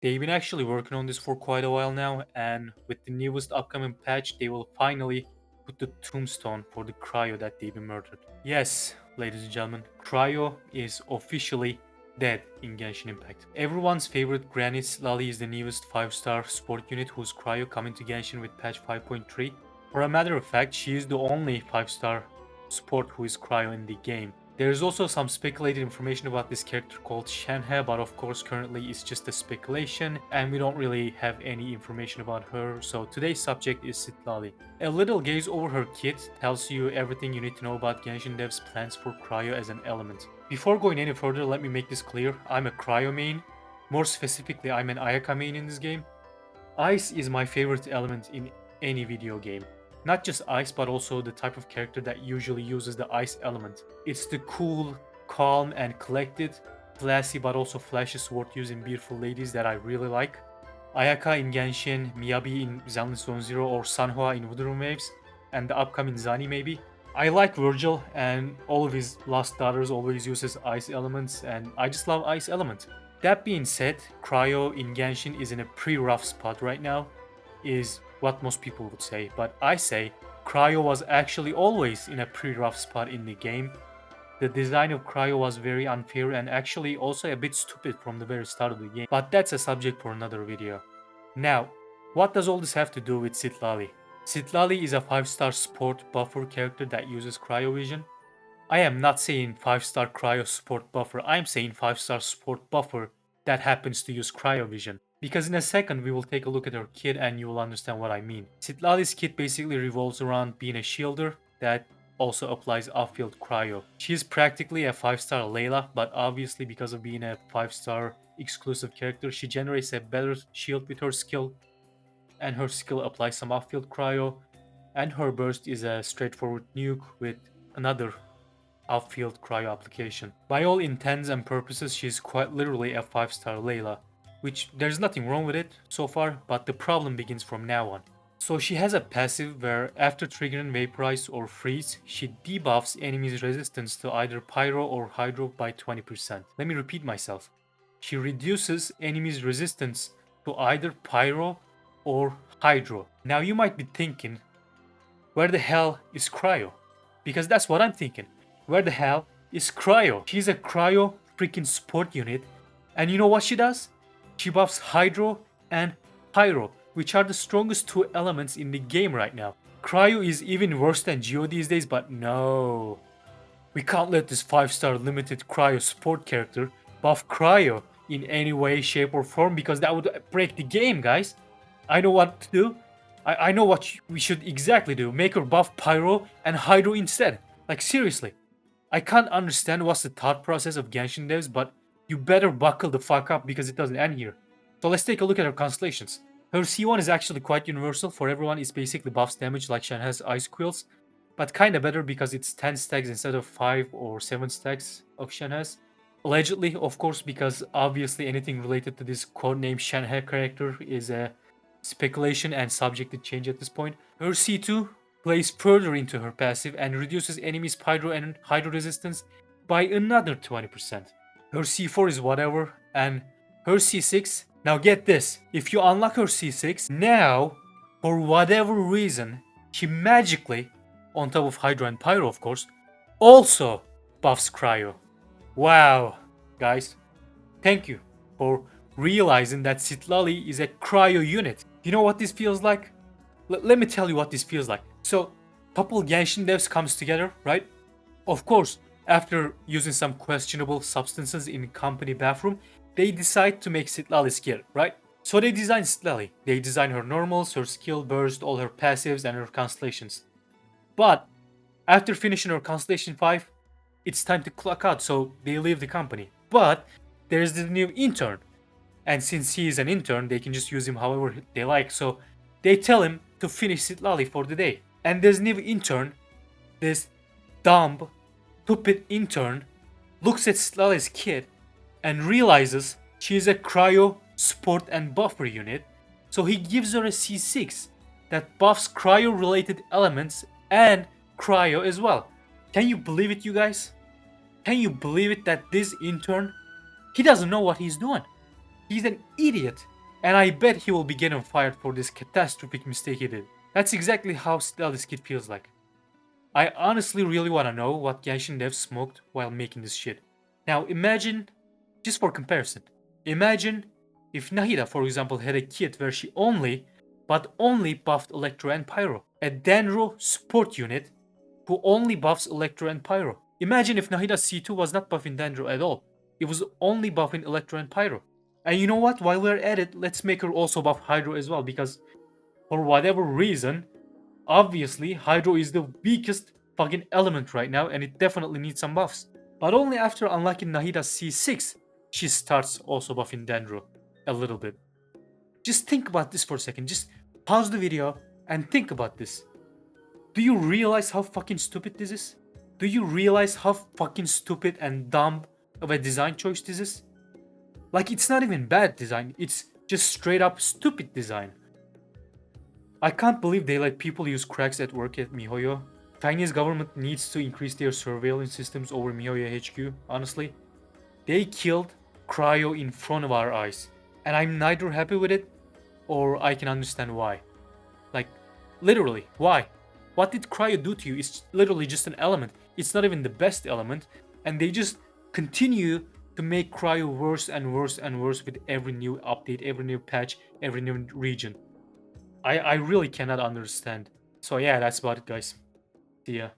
They've been actually working on this for quite a while now, and with the newest upcoming patch, they will finally put the tombstone for the Cryo that they've been murdered. Yes, ladies and gentlemen, Cryo is officially dead in Genshin Impact. Everyone's favorite Granny Lally is the newest 5-star support unit whose Cryo coming to Genshin with patch 5.3. For a matter of fact, she is the only 5-star support who is Cryo in the game. There is also some speculated information about this character called Shenhe, but of course currently it's just a speculation and we don't really have any information about her, so today's subject is Citlali. A little gaze over her kit tells you everything you need to know about Genshin Dev's plans for Cryo as an element. Before going any further, let me make this clear, I'm a Cryo main. More specifically, I'm an Ayaka main in this game. Ice is my favorite element in any video game. Not just ice, but also the type of character that usually uses the ice element. It's the cool, calm, and collected, classy but also flashy sword using beautiful ladies that I really like. Ayaka in Genshin, Miyabi in Zenless Zone Zero, or Sanhua in Wuthering Waves, and the upcoming Zani maybe. I like Virgil, and all of his lost daughters always uses ice elements, and I just love ice element. That being said, Cryo in Genshin is in a pretty rough spot right now, is what most people would say, but I say Cryo was actually always in a pretty rough spot in the game. The design of Cryo was very unfair and actually also a bit stupid from the very start of the game, but that's a subject for another video. Now, what does all this have to do with Citlali? Citlali is a 5-star support buffer character that uses cryovision. I am not saying 5-star cryo support buffer, I am saying 5-star support buffer that happens to use cryovision. Because in a second we will take a look at her kit and you will understand what I mean. Citlali's kit basically revolves around being a shielder that also applies off-field cryo. She is practically a 5-star Layla, but obviously because of being a 5-star exclusive character, she generates a better shield with her skill, and her skill applies some off-field cryo, and her burst is a straightforward nuke with another outfield cryo application. By all intents and purposes, she is quite literally a 5-star Layla, which there's nothing wrong with it so far, but the problem begins from now on. So she has a passive where after triggering Vaporize or Freeze, she debuffs enemies' resistance to either Pyro or Hydro by 20%. Let me repeat myself. She reduces enemies' resistance to either Pyro or Hydro. Now you might be thinking, where the hell is Cryo? Because that's what I'm thinking. Where the hell is Cryo? She's a Cryo freaking support unit. And you know what she does? She buffs Hydro and Pyro, which are the strongest two elements in the game right now. Cryo is even worse than Geo these days, but no. We can't let this 5-star limited Cryo support character buff Cryo in any way, shape, or form because that would break the game, guys. I know what to do. I know what we should exactly do. Make her buff Pyro and Hydro instead. Like, seriously. I can't understand what's the thought process of Genshin devs, but you better buckle the fuck up because it doesn't end here. So let's take a look at her constellations. Her C1 is actually quite universal for everyone. It's basically buffs damage like Shenhe's Ice Quills, but kinda better because it's 10 stacks instead of 5 or 7 stacks of Shenhe's. Allegedly, of course, because obviously anything related to this codename Shenhe character is a speculation and subject to change at this point. Her C2 plays further into her passive and reduces enemies' Pyro and Hydro resistance by another 20%. Her C4 is whatever, and her C6, now get this, if you unlock her C6, now, for whatever reason, she magically, on top of Hydro and Pyro of course, also buffs Cryo. Wow, guys, thank you for realizing that Citlali is a Cryo unit. You know what this feels like? Let me tell you what this feels like. So, couple Genshin devs comes together, right? Of course, after using some questionable substances in company bathroom, they decide to make Citlali scared, right? So they design Citlali. They design her normals, her skill burst, all her passives, and her constellations. But after finishing her constellation 5, it's time to clock out, so they leave the company. But there's the new intern, and since he is an intern, they can just use him however they like. So they tell him to finish Citlali for the day. And this new intern, this dumb, stupid intern, looks at Citlali's kit and realizes she is a cryo support and buffer unit. So he gives her a C6 that buffs cryo related elements and cryo as well. Can you believe it, you guys? Can you believe it that this intern, he doesn't know what he's doing? He's an idiot. And I bet he will be getting fired for this catastrophic mistake he did. That's exactly how still this kid feels like. I honestly really wanna know what Genshin devs smoked while making this shit. Now imagine, just for comparison, imagine if Nahida, for example, had a kit where she only buffed Electro and Pyro. A Denro support unit who only buffs Electro and Pyro. Imagine if Nahida C2 was not buffing Dendro at all. It was only buffing Electro and Pyro. And you know what? While we're at it, let's make her also buff Hydro as well, because for whatever reason, obviously Hydro is the weakest fucking element right now, and it definitely needs some buffs. But only after unlocking Nahida C6, she starts also buffing Dendro a little bit. Just think about this for a second. Just pause the video and think about this. Do you realize how fucking stupid this is? Do you realize how fucking stupid and dumb of a design choice this is? Like, it's not even bad design, it's just straight up stupid design. I can't believe they let people use cracks at work at MiHoYo. Chinese government needs to increase their surveillance systems over MiHoYo HQ, honestly. They killed Cryo in front of our eyes. And I'm neither happy with it, or I can understand why. Like, literally, why? What did Cryo do to you? It's literally just an element. It's not even the best element. And they just continue to make Cryo worse and worse and worse with every new update, every new patch, every new region. I really cannot understand. So yeah, that's about it, guys. See ya.